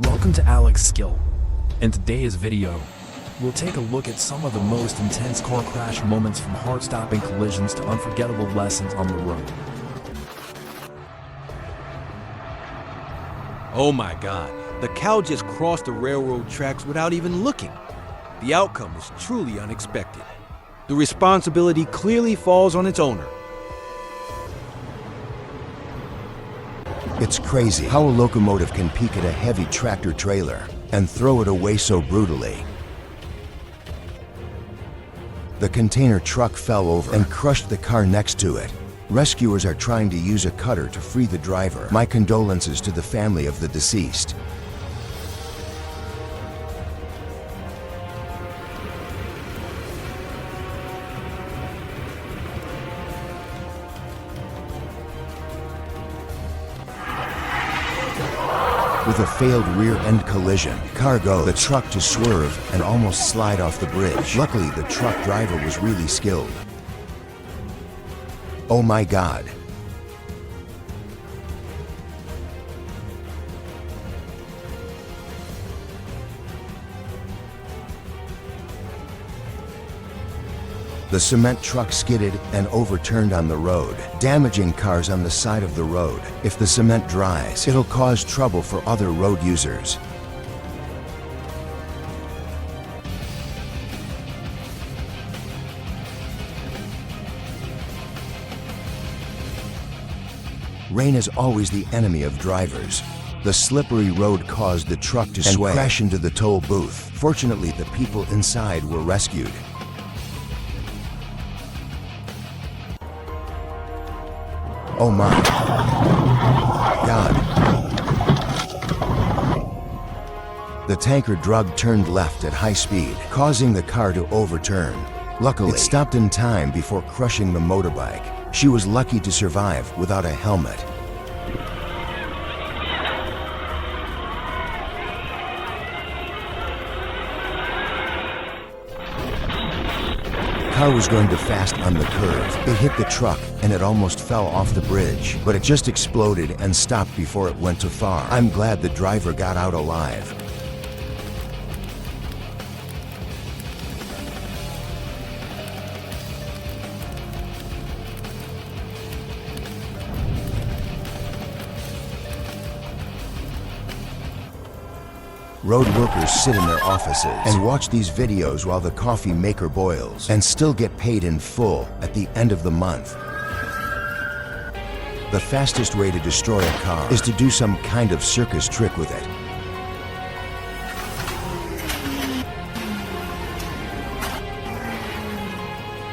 Welcome to Alex Skill. In today's video, we'll take a look at some of the most intense car crash moments, from heart-stopping collisions to unforgettable lessons on the road. Oh my God, the cow just crossed the railroad tracks without even looking. The outcome was truly unexpected. The responsibility clearly falls on its owner. It's crazy how a locomotive can peek at a heavy tractor trailer and throw it away so brutally. The container truck fell over and crushed the car next to it. Rescuers are trying to use a cutter to free the driver. My condolences to the family of the deceased. With a failed rear-end collision, car goes the truck to swerve and almost slide off the bridge. Luckily, the truck driver was really skilled. Oh my God. The cement truck skidded and overturned on the road, damaging cars on the side of the road. If the cement dries, it'll cause trouble for other road users. Rain is always the enemy of drivers. The slippery road caused the truck to sway and crash into the toll booth. Fortunately, the people inside were rescued. Oh my God. The tanker drug turned left at high speed, causing the car to overturn. Luckily, it stopped in time before crushing the motorbike. She was lucky to survive without a helmet. The car was going too fast on the curve. It hit the truck and it almost fell off the bridge, but it just exploded and stopped before it went too far. I'm glad the driver got out alive. Road workers sit in their offices and watch these videos while the coffee maker boils and still get paid in full at the end of the month. The fastest way to destroy a car is to do some kind of circus trick with it.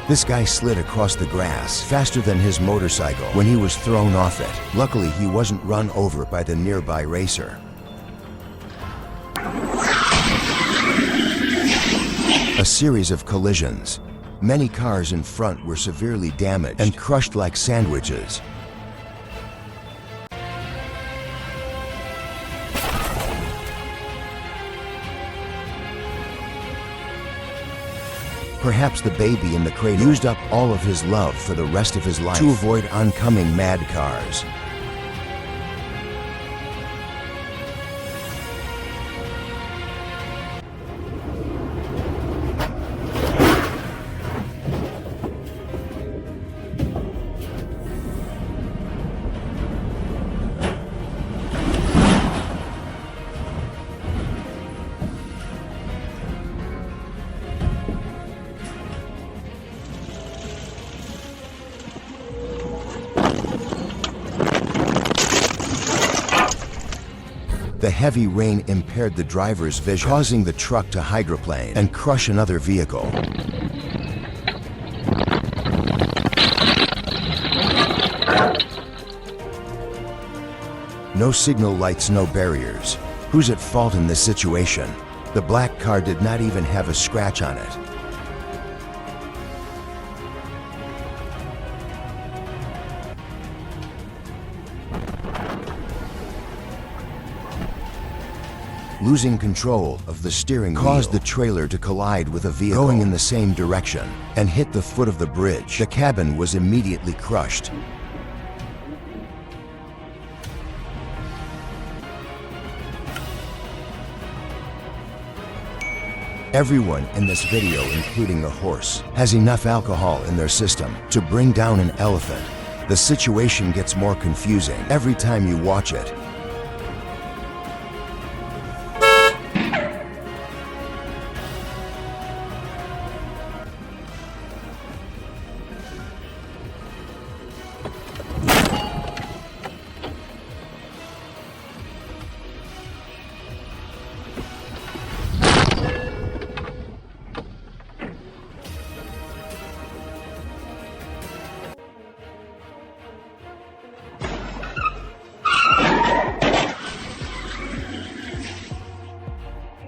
This guy slid across the grass faster than his motorcycle when he was thrown off it. Luckily, he wasn't run over by the nearby racer. A series of collisions. Many cars in front were severely damaged and crushed like sandwiches. Perhaps the baby in the cradle used up all of his love for the rest of his life to avoid oncoming mad cars. The heavy rain impaired the driver's vision, causing the truck to hydroplane and crush another vehicle. No signal lights, no barriers. Who's at fault in this situation? The black car did not even have a scratch on it. Losing control of the steering wheel caused the trailer to collide with a vehicle going in the same direction and hit the foot of the bridge. The cabin was immediately crushed. Everyone in this video, including the horse, has enough alcohol in their system to bring down an elephant. The situation gets more confusing every time you watch it.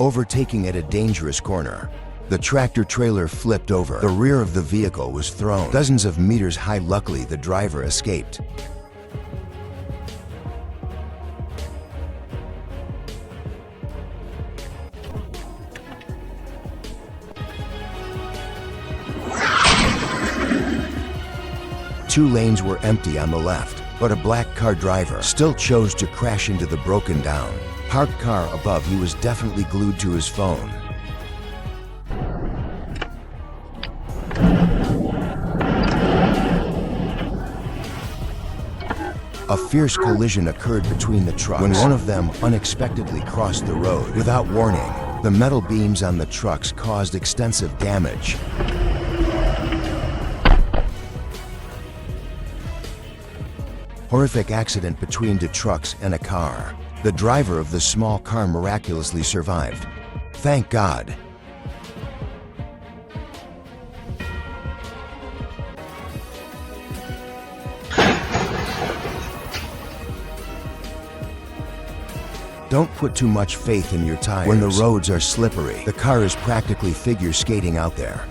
Overtaking at a dangerous corner. The tractor trailer flipped over. The rear of the vehicle was thrown dozens of meters high. Luckily, the driver escaped. Two lanes were empty on the left, but a black car driver still chose to crash into the broken down parked car above. He was definitely glued to his phone. A fierce collision occurred between the trucks when one of them unexpectedly crossed the road without warning. The metal beams on the trucks caused extensive damage. Horrific accident between two trucks and a car. The driver of the small car miraculously survived. Thank God. Don't put too much faith in your tires. When the roads are slippery, the car is practically figure skating out there.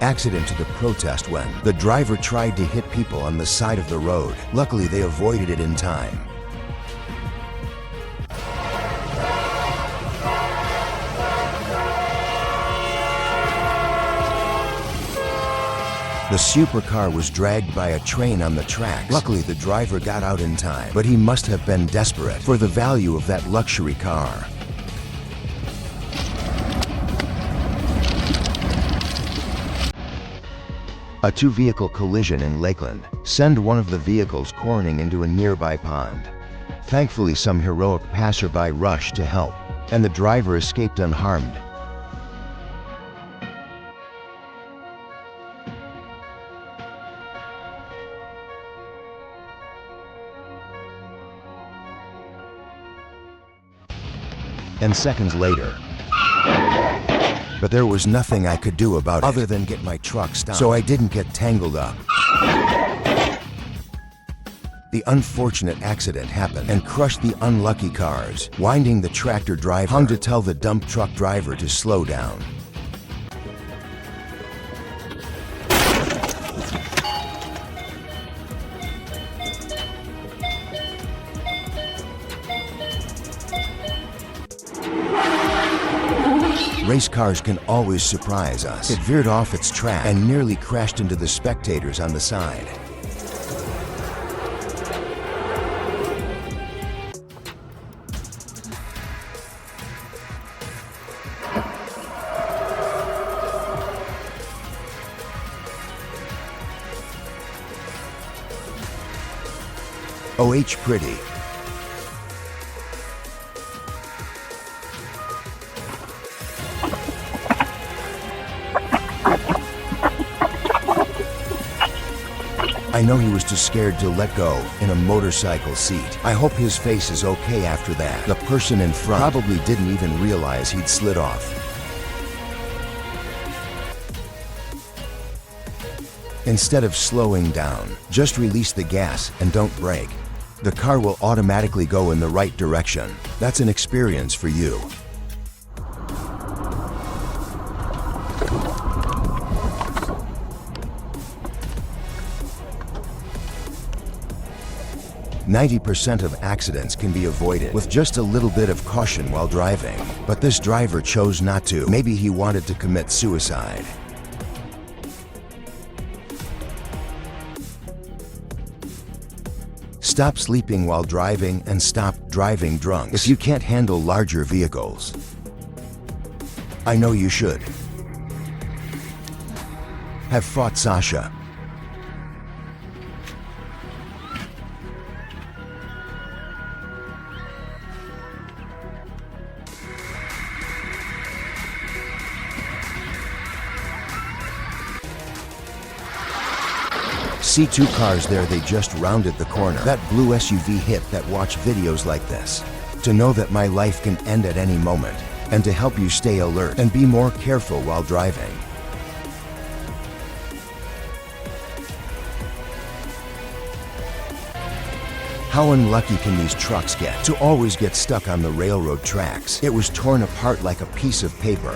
Accident to the protest when the driver tried to hit people on the side of the road. Luckily, they avoided it in time. The supercar was dragged by a train on the tracks. Luckily, the driver got out in time, but he must have been desperate for the value of that luxury car. A two-vehicle collision in Lakeland sent one of the vehicles cornering into a nearby pond. Thankfully, some heroic passerby rushed to help, and the driver escaped unharmed. And seconds later, but there was nothing I could do about it other than get my truck stopped, so I didn't get tangled up. The unfortunate accident happened and crushed the unlucky cars. Winding, the tractor driver hung to tell the dump truck driver to slow down. Race cars can always surprise us. It veered off its track and nearly crashed into the spectators on the side. OH pretty. I know he was too scared to let go in a motorcycle seat. I hope his face is okay after that. The person in front probably didn't even realize he'd slid off. Instead of slowing down, just release the gas and don't brake. The car will automatically go in the right direction. That's an experience for you. %90 of accidents can be avoided with just a little bit of caution while driving. But this driver chose not to. Maybe he wanted to commit suicide. Stop sleeping while driving and stop driving drunk if you can't handle larger vehicles. I know you should. Have fought Sasha. See two cars there, they just rounded the corner. That blue SUV hit that watch videos like this. To know that my life can end at any moment, and to help you stay alert and be more careful while driving. How unlucky can these trucks get to always get stuck on the railroad tracks? It was torn apart like a piece of paper.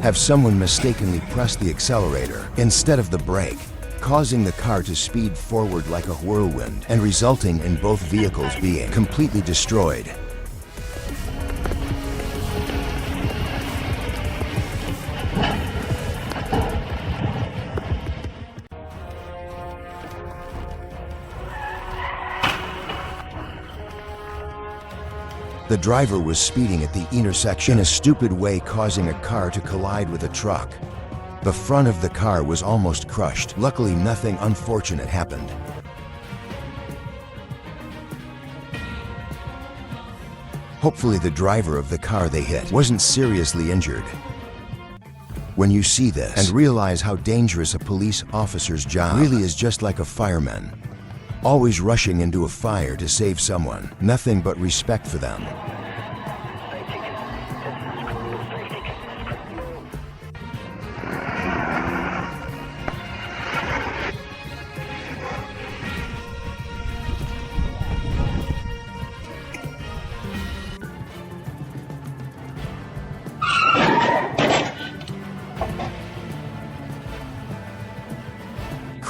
Have someone mistakenly pressed the accelerator instead of the brake, causing the car to speed forward like a whirlwind and resulting in both vehicles being completely destroyed. The driver was speeding at the intersection in a stupid way, causing a car to collide with a truck. The front of the car was almost crushed. Luckily, nothing unfortunate happened. Hopefully, the driver of the car they hit wasn't seriously injured. When you see this and realize how dangerous a police officer's job really is, just like a fireman, always rushing into a fire to save someone, nothing but respect for them.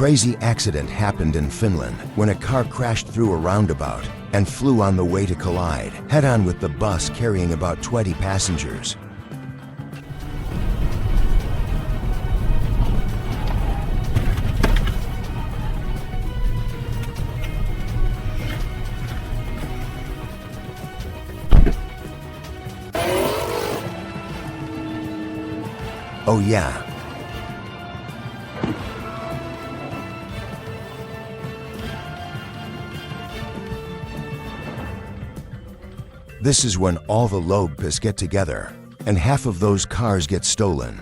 Crazy accident happened in Finland when a car crashed through a roundabout and flew on the way to collide head-on with the bus carrying about 20 passengers. Oh yeah. This is when all the Lobpas get together, and half of those cars get stolen.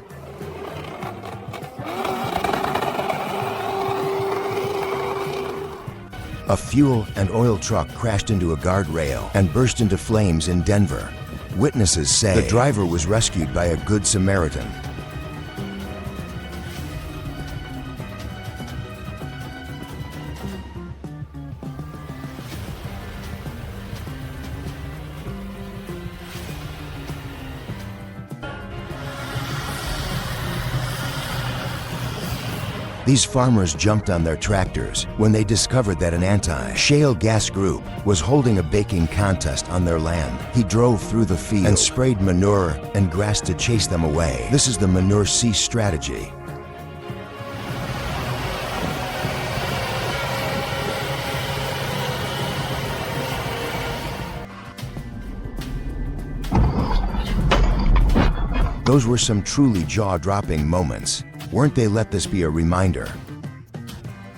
A fuel and oil truck crashed into a guardrail and burst into flames in Denver. Witnesses say the driver was rescued by a Good Samaritan. These farmers jumped on their tractors when they discovered that an anti-shale gas group was holding a baking contest on their land. He drove through the field and sprayed manure and grass to chase them away. This is the manure cease strategy. Those were some truly jaw-dropping moments, weren't they? Let this be a reminder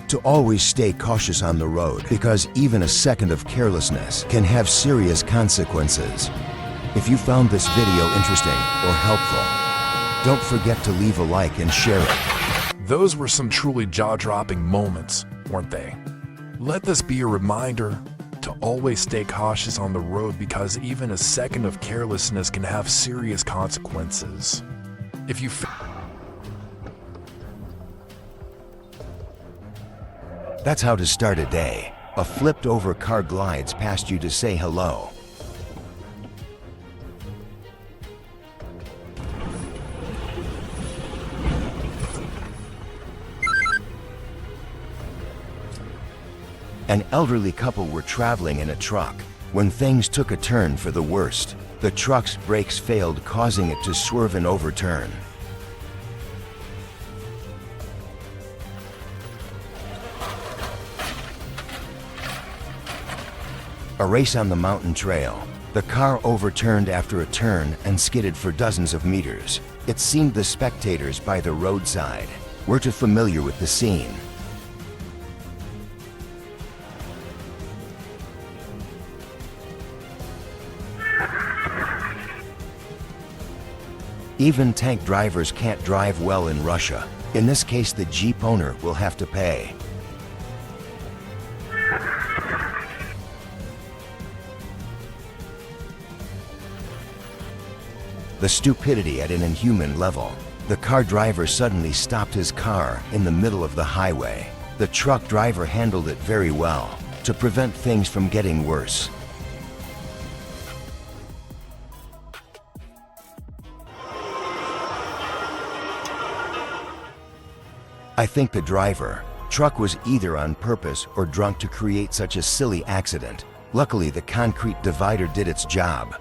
to always stay cautious on the road, because even a second of carelessness can have serious consequences. If you found this video interesting or helpful, don't forget to leave a like and share it. Those were some truly jaw-dropping moments, weren't they? Let this be a reminder to always stay cautious on the road, because even a second of carelessness can have serious consequences. If you That's how to start a day. A flipped over car glides past you to say hello. An elderly couple were traveling in a truck when things took a turn for the worst. The truck's brakes failed, causing it to swerve and overturn. A race on the mountain trail. The car overturned after a turn and skidded for dozens of meters. It seemed the spectators by the roadside were too familiar with the scene. Even tank drivers can't drive well in Russia. In this case, the Jeep owner will have to pay. The stupidity at an inhuman level. The car driver suddenly stopped his car in the middle of the highway. The truck driver handled it very well to prevent things from getting worse. I think the truck was either on purpose or drunk to create such a silly accident. Luckily, the concrete divider did its job.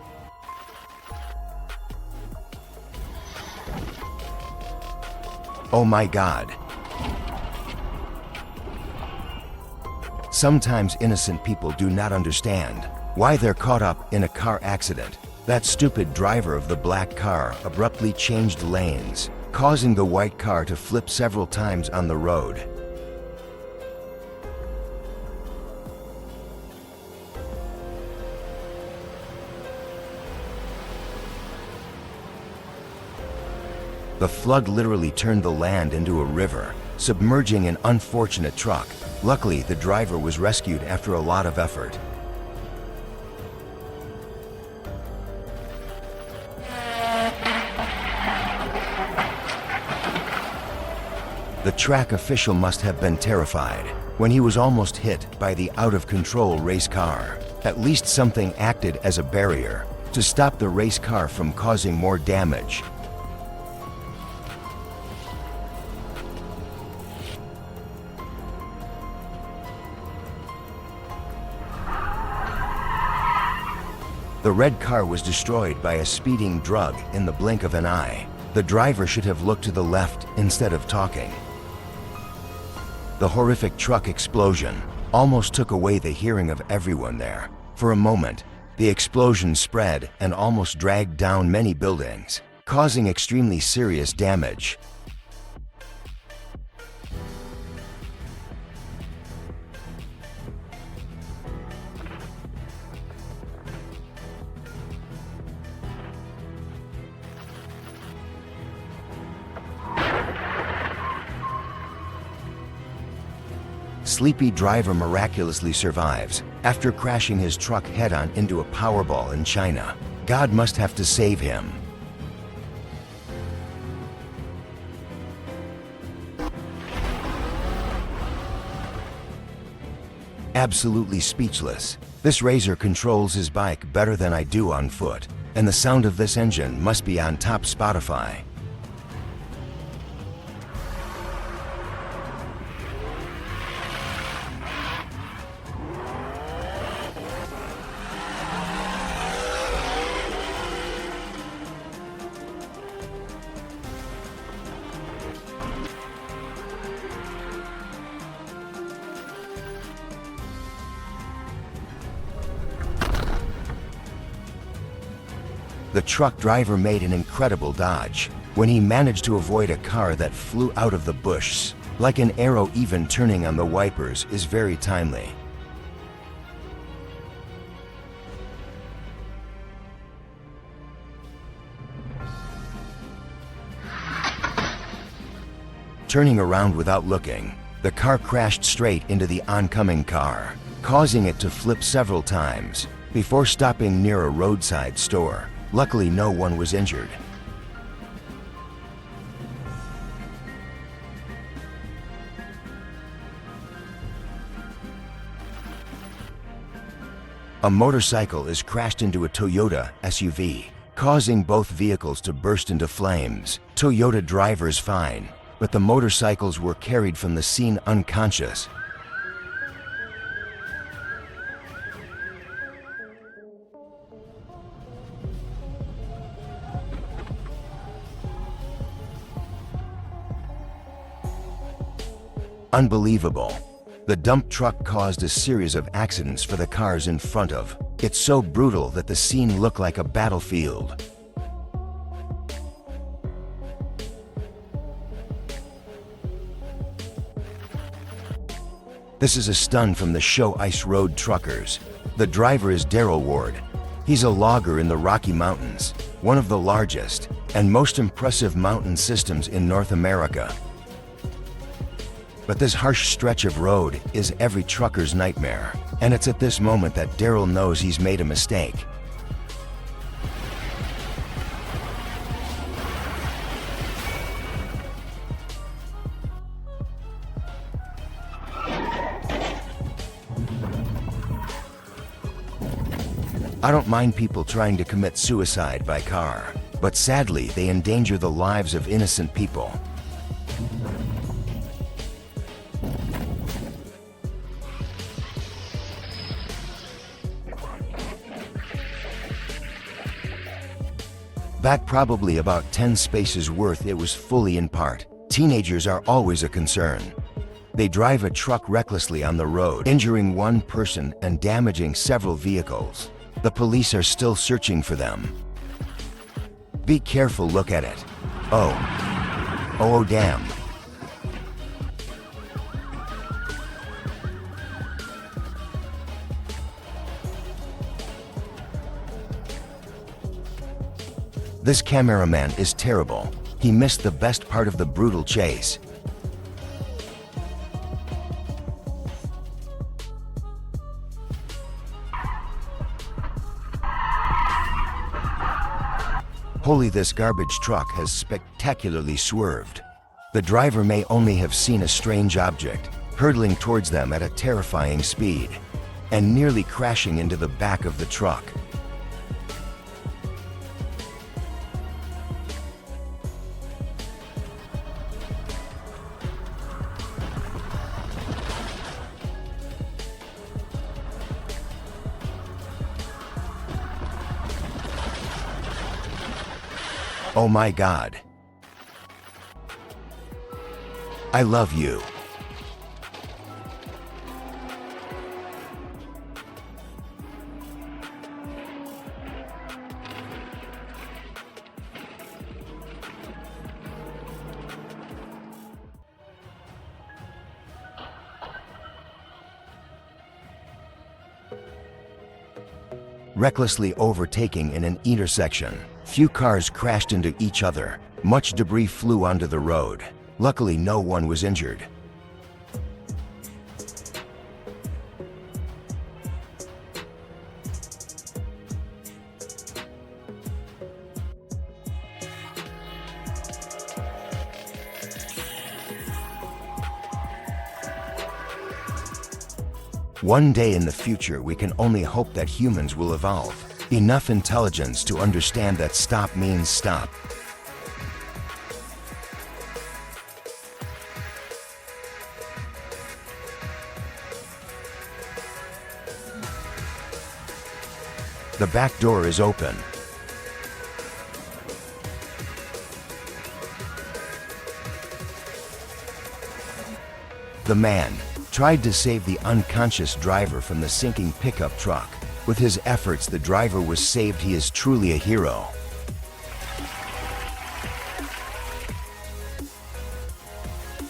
Oh my God. Sometimes innocent people do not understand why they're caught up in a car accident. That stupid driver of the black car abruptly changed lanes, causing the white car to flip several times on the road. The flood literally turned the land into a river, submerging an unfortunate truck. Luckily, the driver was rescued after a lot of effort. The track official must have been terrified when he was almost hit by the out-of-control race car. At least something acted as a barrier to stop the race car from causing more damage. The red car was destroyed by a speeding drug in the blink of an eye. The driver should have looked to the left instead of talking. The horrific truck explosion almost took away the hearing of everyone there. For a moment, the explosion spread and almost dragged down many buildings, causing extremely serious damage. Sleepy driver miraculously survives after crashing his truck head-on into a Powerball in China. God must have to save him. Absolutely speechless. This racer controls his bike better than I do on foot, and the sound of this engine must be on top Spotify. The truck driver made an incredible dodge when he managed to avoid a car that flew out of the bush. Like an arrow, even turning on the wipers is very timely. Turning around without looking, the car crashed straight into the oncoming car, causing it to flip several times before stopping near a roadside store. Luckily, no one was injured. A motorcycle is crashed into a Toyota SUV, causing both vehicles to burst into flames. Toyota driver's fine, but the motorcycles were carried from the scene unconscious. Unbelievable. The dump truck caused a series of accidents for the cars in front of. It's so brutal that the scene looked like a battlefield. This is a stun from the show Ice Road Truckers. The driver is Daryl Ward. He's a logger in the Rocky Mountains, one of the largest and most impressive mountain systems in North America. But this harsh stretch of road is every trucker's nightmare, and it's at this moment that Daryl knows he's made a mistake. I don't mind people trying to commit suicide by car, but sadly they endanger the lives of innocent people. Back probably about 10 spaces worth, it was fully in park. Teenagers are always a concern. They drive a truck recklessly on the road, injuring one person and damaging several vehicles. The police are still searching for them. Be careful, look at it. Oh damn. This cameraman is terrible. He missed the best part of the brutal chase. Holy, this garbage truck has spectacularly swerved. The driver may only have seen a strange object hurtling towards them at a terrifying speed and nearly crashing into the back of the truck. Oh my God. I love you. Recklessly overtaking in an intersection. Few cars crashed into each other. Much debris flew onto the road. Luckily, no one was injured. One day in the future, we can only hope that humans will evolve enough intelligence to understand that stop means stop. The back door is open. The man tried to save the unconscious driver from the sinking pickup truck. With his efforts, the driver was saved. He is truly a hero.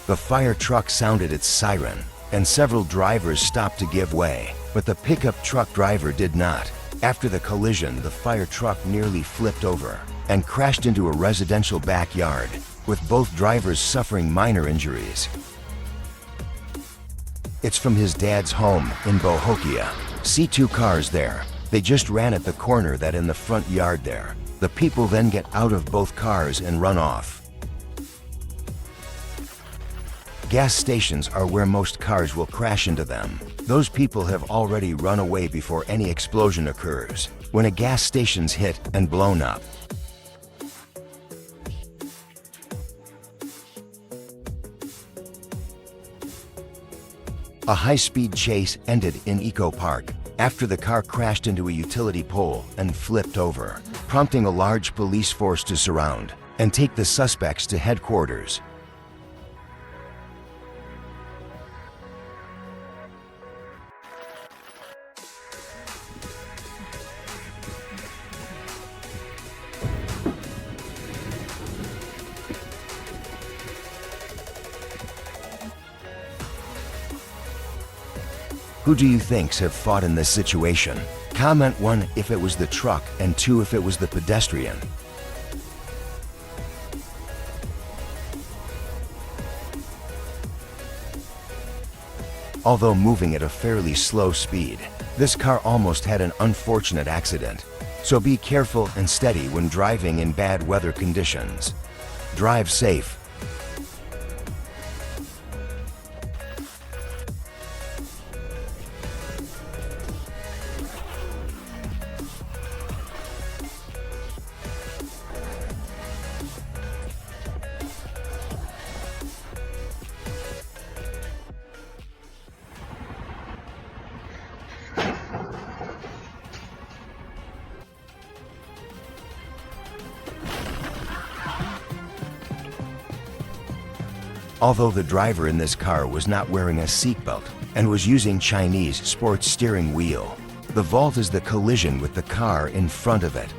The fire truck sounded its siren, and several drivers stopped to give way, but the pickup truck driver did not. After the collision, the fire truck nearly flipped over and crashed into a residential backyard, with both drivers suffering minor injuries. It's from his dad's home in Bohokia. See two cars there. They just ran at the corner that in the front yard there. The people then get out of both cars and run off. Gas stations are where most cars will crash into them. Those people have already run away before any explosion occurs, when a gas station's hit and blown up. A high-speed chase ended in Eco Park after the car crashed into a utility pole and flipped over, prompting a large police force to surround and take the suspects to headquarters. Who do you thinks have fought in this situation? Comment 1 if it was the truck and 2 if it was the pedestrian. Although moving at a fairly slow speed, this car almost had an unfortunate accident. So be careful and steady when driving in bad weather conditions. Drive safe. Although the driver in this car was not wearing a seatbelt and was using Chinese sports steering wheel, the fault is the collision with the car in front of it.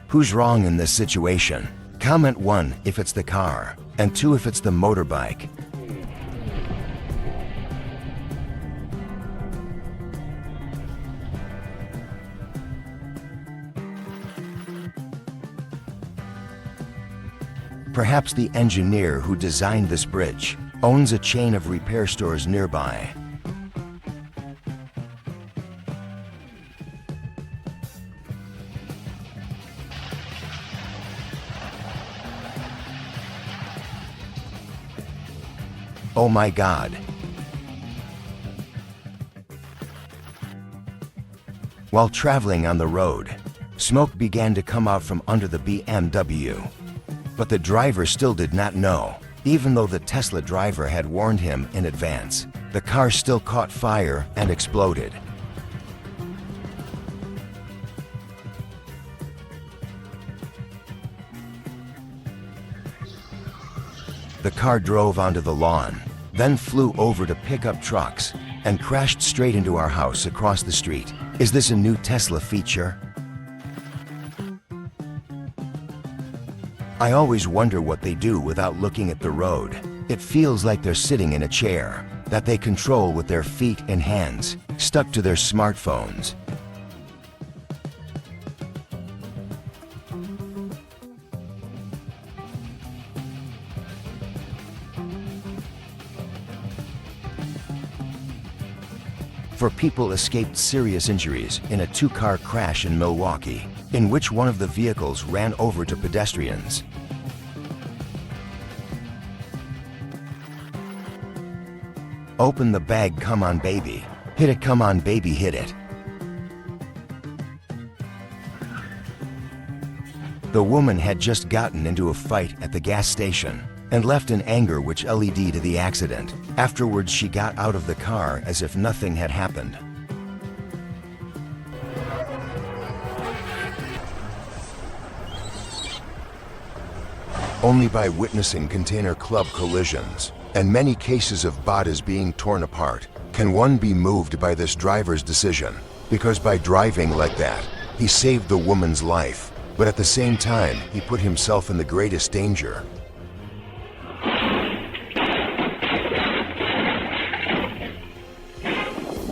Who's wrong in this situation? Comment 1 if it's the car, and 2 if it's the motorbike. Perhaps the engineer who designed this bridge owns a chain of repair stores nearby. Oh my God. While traveling on the road, smoke began to come out from under the BMW. But the driver still did not know. Even though the Tesla driver had warned him in advance, the car still caught fire and exploded. The car drove onto the lawn, then flew over to pickup trucks and crashed straight into our house across the street. Is this a new Tesla feature? I always wonder what they do without looking at the road. It feels like they're sitting in a chair that they control with their feet and hands, stuck to their smartphones. Four people escaped serious injuries in a two-car crash in Milwaukee, in which one of the vehicles ran over to pedestrians. Open the bag, come on baby. Hit it, come on baby, hit it. The woman had just gotten into a fight at the gas station and left in anger, which led to the accident. Afterwards, she got out of the car as if nothing had happened. Only by witnessing container club collisions and many cases of bodies being torn apart can one be moved by this driver's decision, because by driving like that, he saved the woman's life, but at the same time, he put himself in the greatest danger.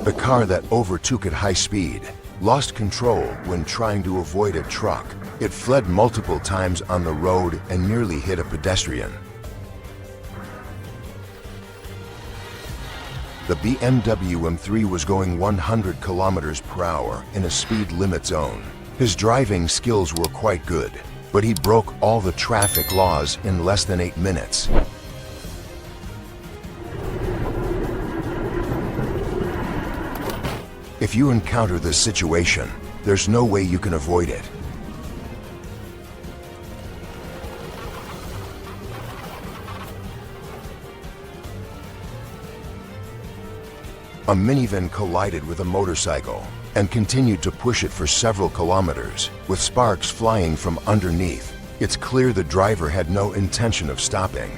The car that overtook at high speed lost control when trying to avoid a truck. It fled multiple times on the road and nearly hit a pedestrian. The BMW M3 was going 100 kilometers per hour in a speed limit zone. His driving skills were quite good, but he broke all the traffic laws in less than 8 minutes. If you encounter this situation, there's no way you can avoid it. A minivan collided with a motorcycle. and continued to push it for several kilometers, with sparks flying from underneath. It's clear the driver had no intention of stopping.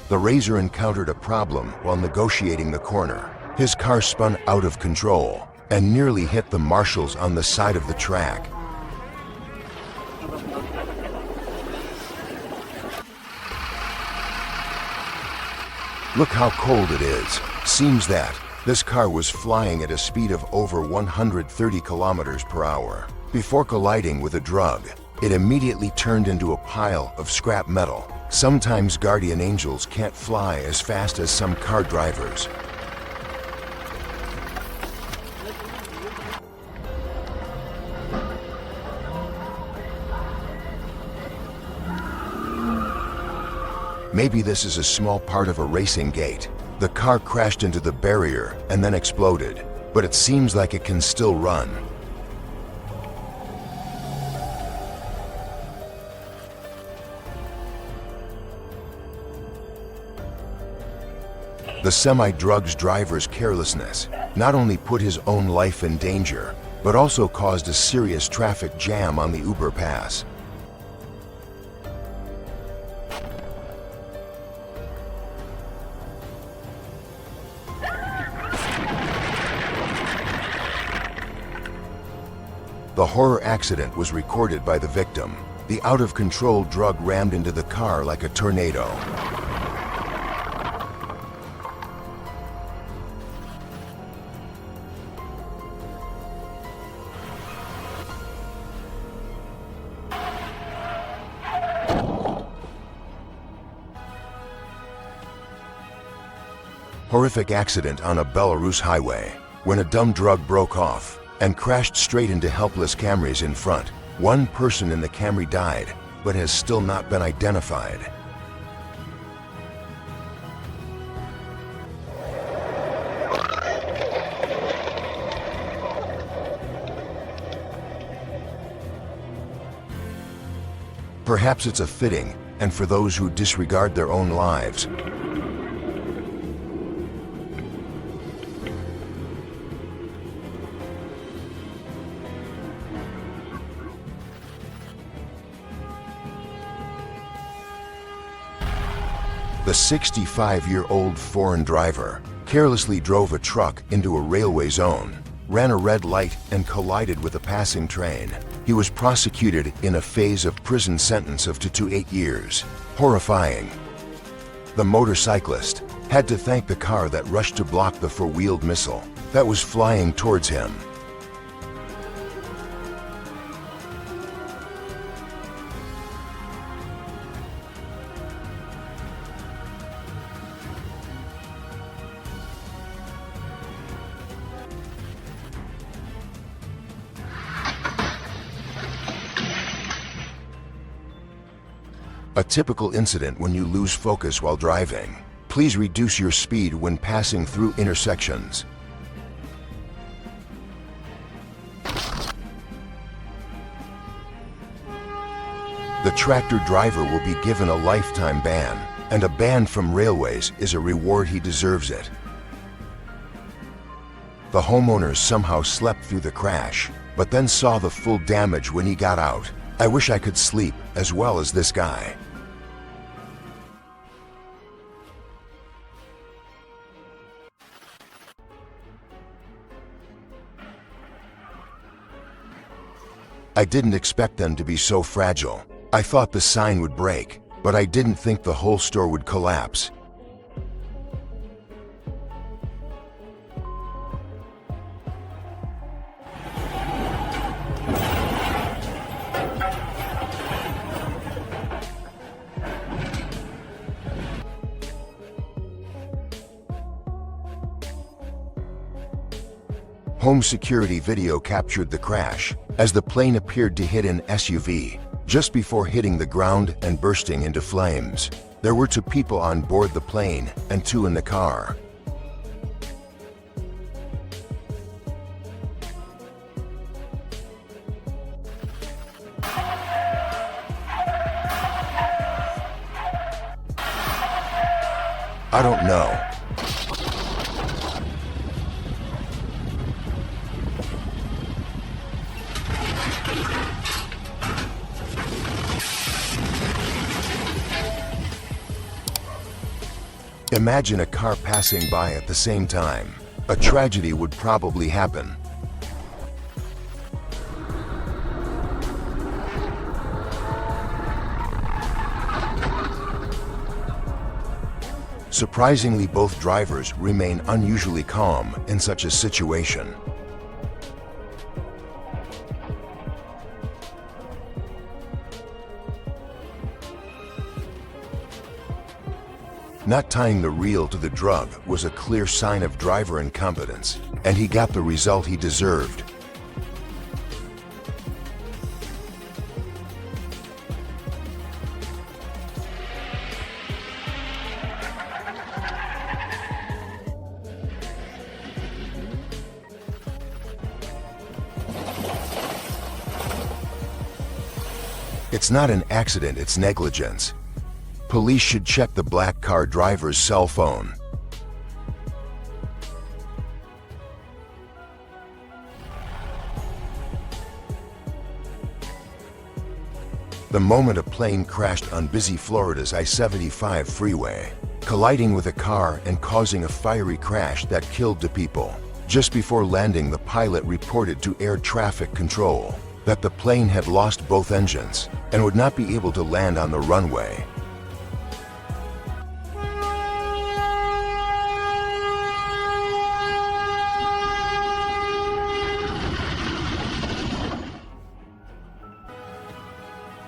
The Razor encountered a problem while negotiating the corner. His car spun out of control and nearly hit the marshals on the side of the track. Look how cold it is. Seems that this car was flying at a speed of over 130 kilometers per hour. Before colliding with a drug, it immediately turned into a pile of scrap metal. Sometimes guardian angels can't fly as fast as some car drivers. Maybe this is a small part of a racing gate. The car crashed into the barrier and then exploded, but it seems like it can still run. The semi-drugs driver's carelessness not only put his own life in danger, but also caused a serious traffic jam on the Uber Pass. The horror accident was recorded by the victim. The out-of-control drug rammed into the car like a tornado. Horrific accident on a Belarus highway when a dumb drug broke off and crashed straight into helpless Camrys in front. One person in the Camry died, but has still not been identified. Perhaps it's a fitting, and for those who disregard their own lives. The 65-year-old foreign driver carelessly drove a truck into a railway zone, ran a red light, and collided with a passing train. He was prosecuted in a phase of prison sentence of 2 to 8 years. Horrifying. The motorcyclist had to thank the car that rushed to block the four-wheeled missile that was flying towards him. A typical incident when you lose focus while driving. Please reduce your speed when passing through intersections. The tractor driver will be given a lifetime ban, and a ban from railways is a reward. He deserves it. The homeowners somehow slept through the crash, but then saw the full damage when he got out. I wish I could sleep as well as this guy. I didn't expect them to be so fragile. I thought the sign would break, but I didn't think the whole store would collapse. Home security video captured the crash as the plane appeared to hit an SUV just before hitting the ground and bursting into flames. There were 2 people on board the plane and 2 in the car. I don't know. Imagine a car passing by at the same time. A tragedy would probably happen. Surprisingly, both drivers remain unusually calm in such a situation. Not tying the reel to the drug was a clear sign of driver incompetence, and he got the result he deserved. It's not an accident, it's negligence. Police should check the black car driver's cell phone. The moment a plane crashed on busy Florida's I-75 freeway, colliding with a car and causing a fiery crash that killed 2 people. Just before landing, the pilot reported to air traffic control that the plane had lost both engines and would not be able to land on the runway.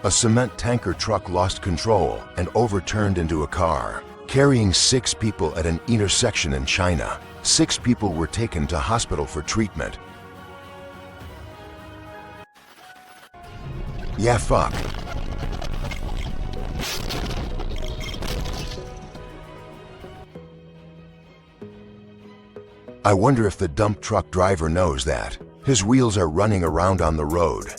A cement tanker truck lost control and overturned into a car, carrying 6 people at an intersection in China. 6 people were taken to hospital for treatment. Yeah, fuck. I wonder if the dump truck driver knows that his wheels are running around on the road.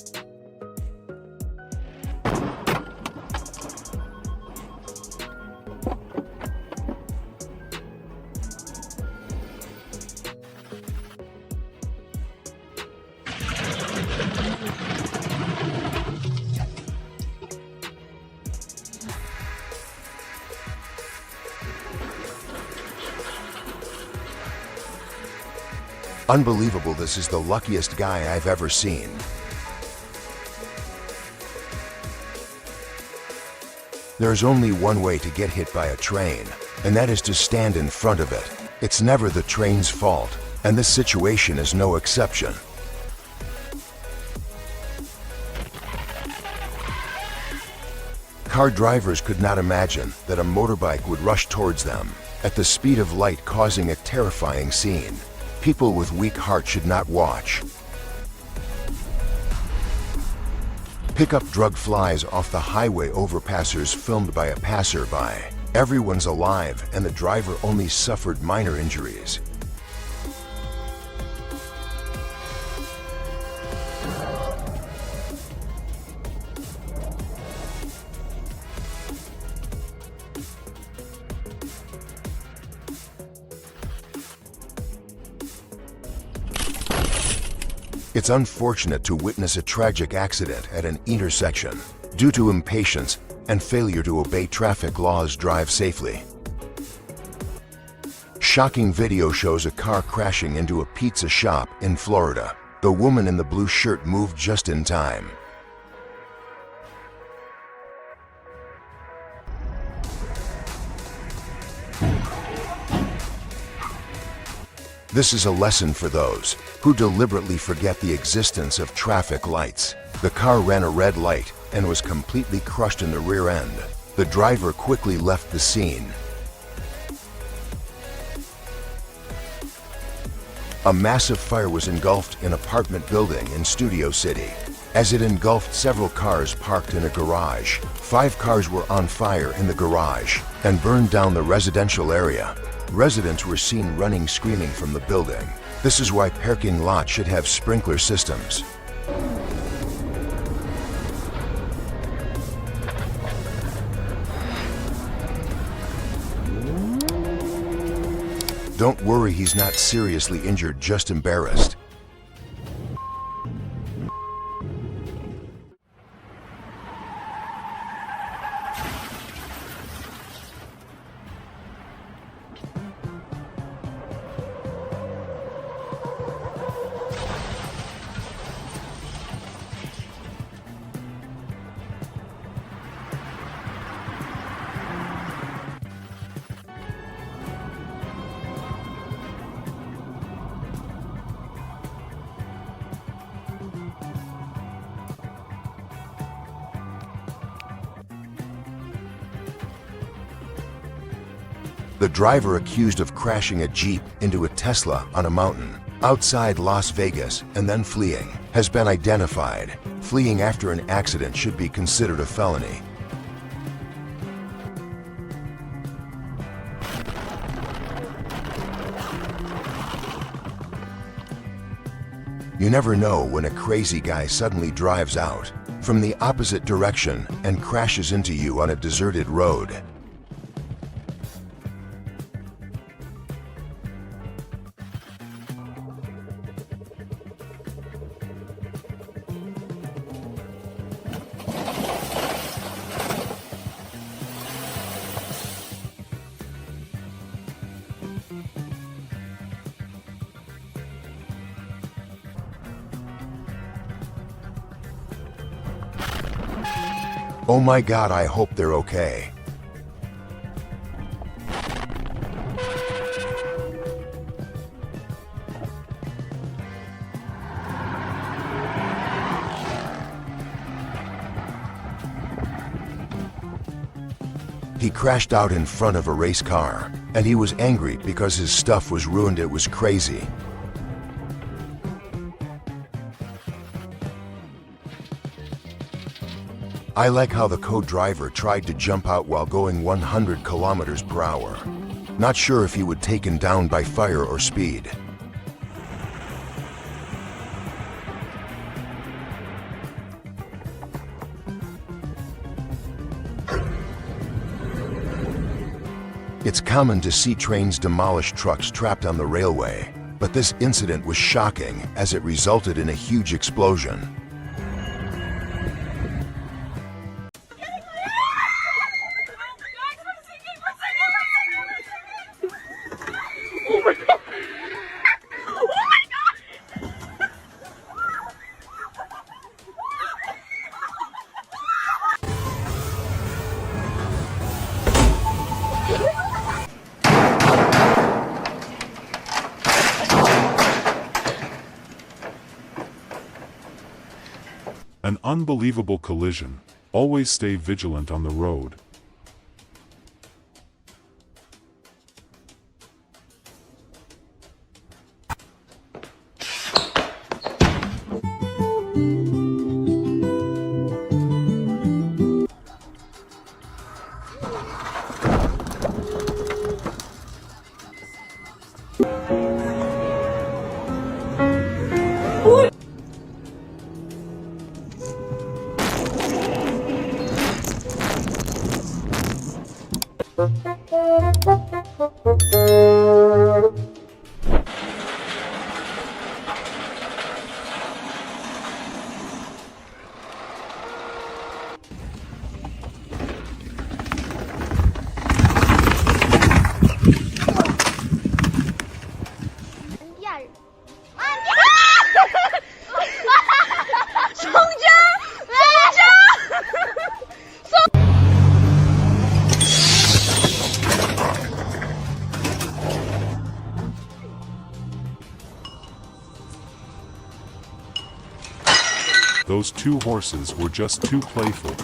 Unbelievable, this is the luckiest guy I've ever seen. There's only one way to get hit by a train, and that is to stand in front of it. It's never the train's fault, and this situation is no exception. Car drivers could not imagine that a motorbike would rush towards them at the speed of light, causing a terrifying scene. People with weak hearts should not watch. Pickup drug flies off the highway overpassers filmed by a passerby. Everyone's alive and the driver only suffered minor injuries. It's unfortunate to witness a tragic accident at an intersection due to impatience and failure to obey traffic laws. Drive safely. Shocking video shows a car crashing into a pizza shop in Florida. The woman in the blue shirt moved just in time. This is a lesson for those who deliberately forget the existence of traffic lights. The car ran a red light and was completely crushed in the rear end. The driver quickly left the scene. A massive fire was engulfed an apartment building in Studio City. As it engulfed several cars parked in a garage, 5 cars were on fire in the garage and burned down the residential area. Residents were seen running screaming from the building. This is why parking lots should have sprinkler systems. Don't worry, he's not seriously injured, just embarrassed. The driver accused of crashing a Jeep into a Tesla on a mountain outside Las Vegas and then fleeing has been identified. Fleeing after an accident should be considered a felony. You never know when a crazy guy suddenly drives out from the opposite direction and crashes into you on a deserted road. Oh my God, I hope they're okay. He crashed out in front of a race car, and he was angry because his stuff was ruined. It was crazy. I like how the co-driver tried to jump out while going 100 kilometers per hour. Not sure if he would taken down by fire or speed. It's common to see trains demolish trucks trapped on the railway, but this incident was shocking as it resulted in a huge explosion. An unbelievable collision. Always stay vigilant on the road. Those two horses were just too playful.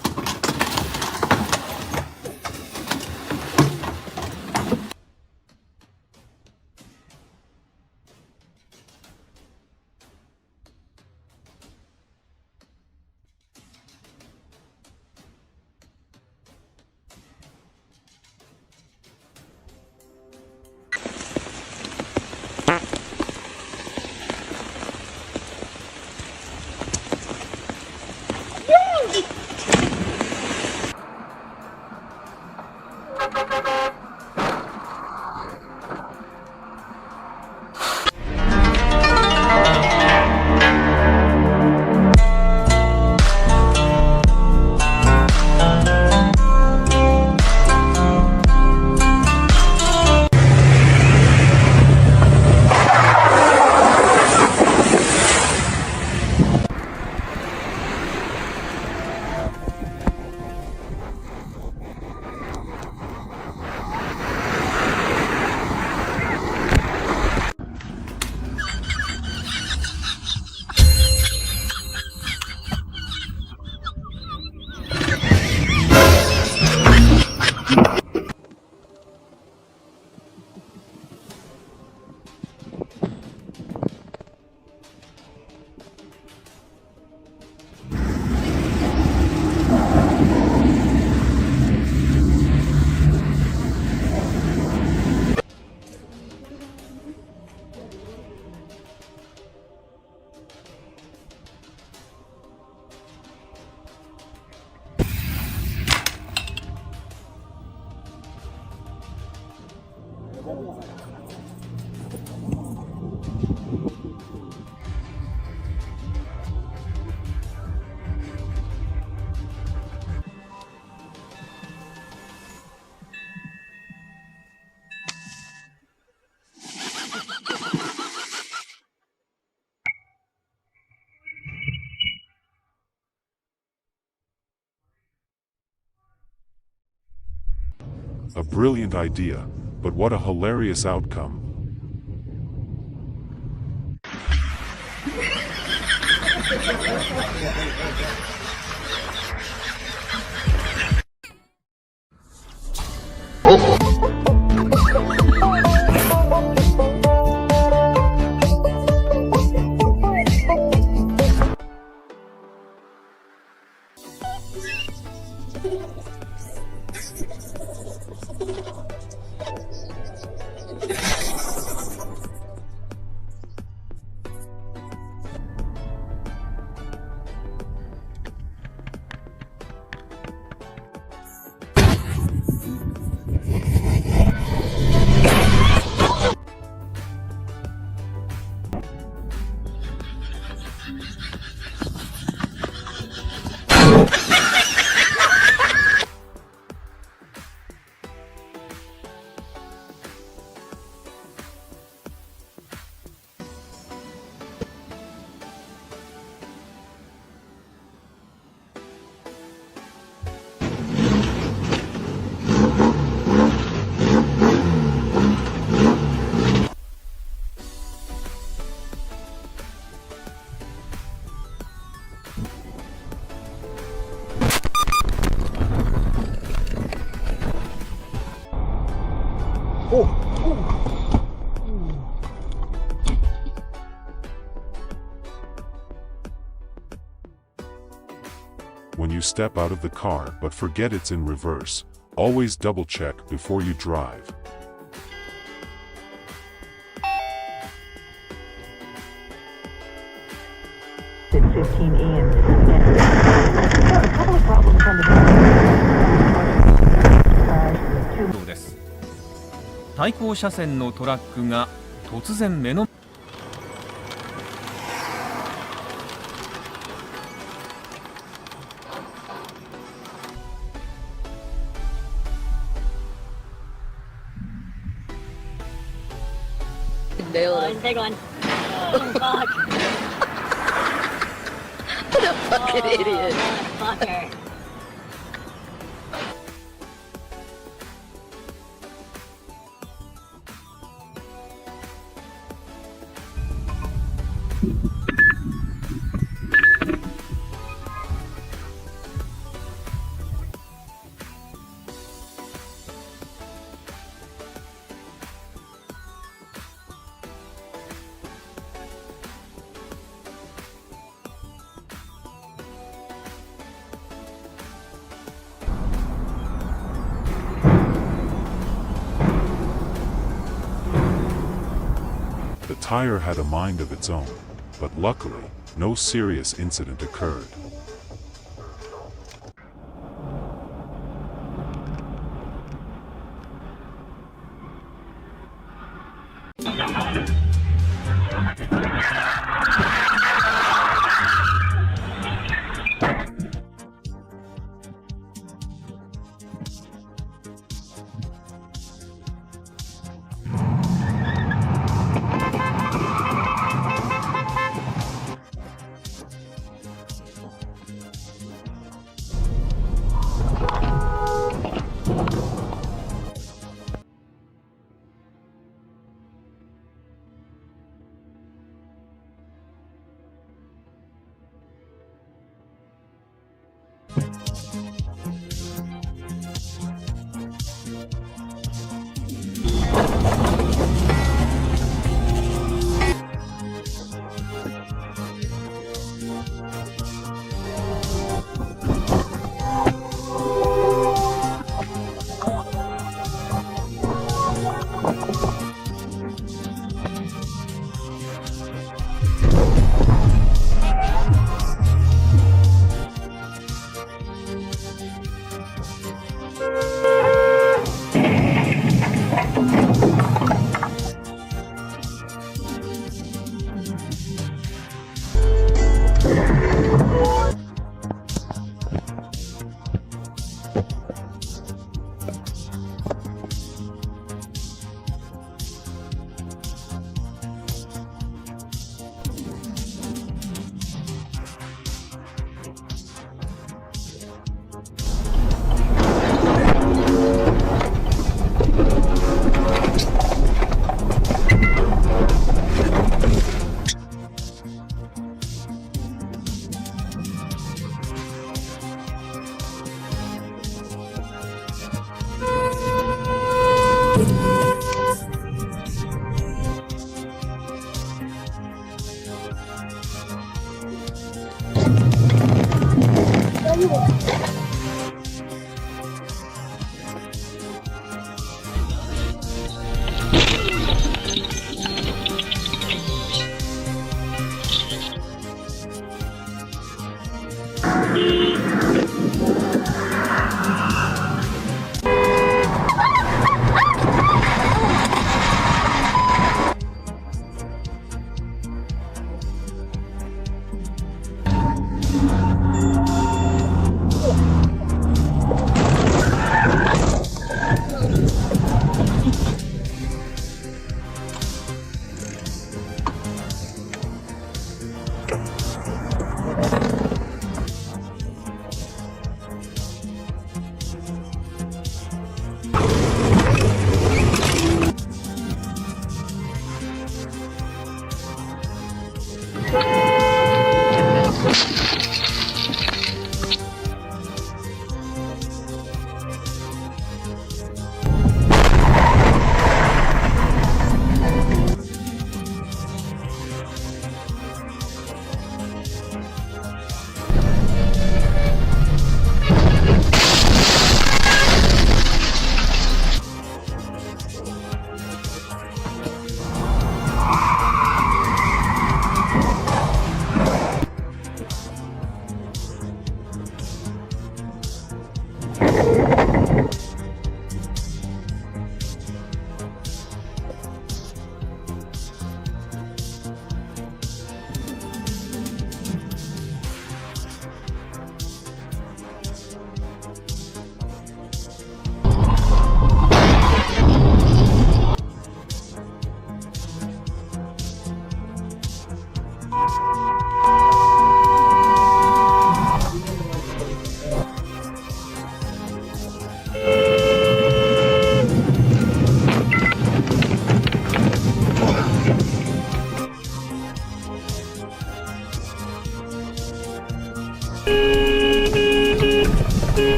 A brilliant idea, but what a hilarious outcome. When you step out of the car but forget it's in reverse, always double check before you drive. It's 15 Ian. A couple of problems on the 道です。対向車線のトラックが突然目のOh, big one. Oh, fuck. What a fucking idiot. What a fucker. The tire had a mind of its own, but luckily, no serious incident occurred.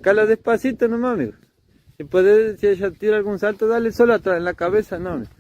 Cala despacito nomás, amigo. Si puedes, si ella tira algún salto, dale solo atrás, en la cabeza, no, amigo.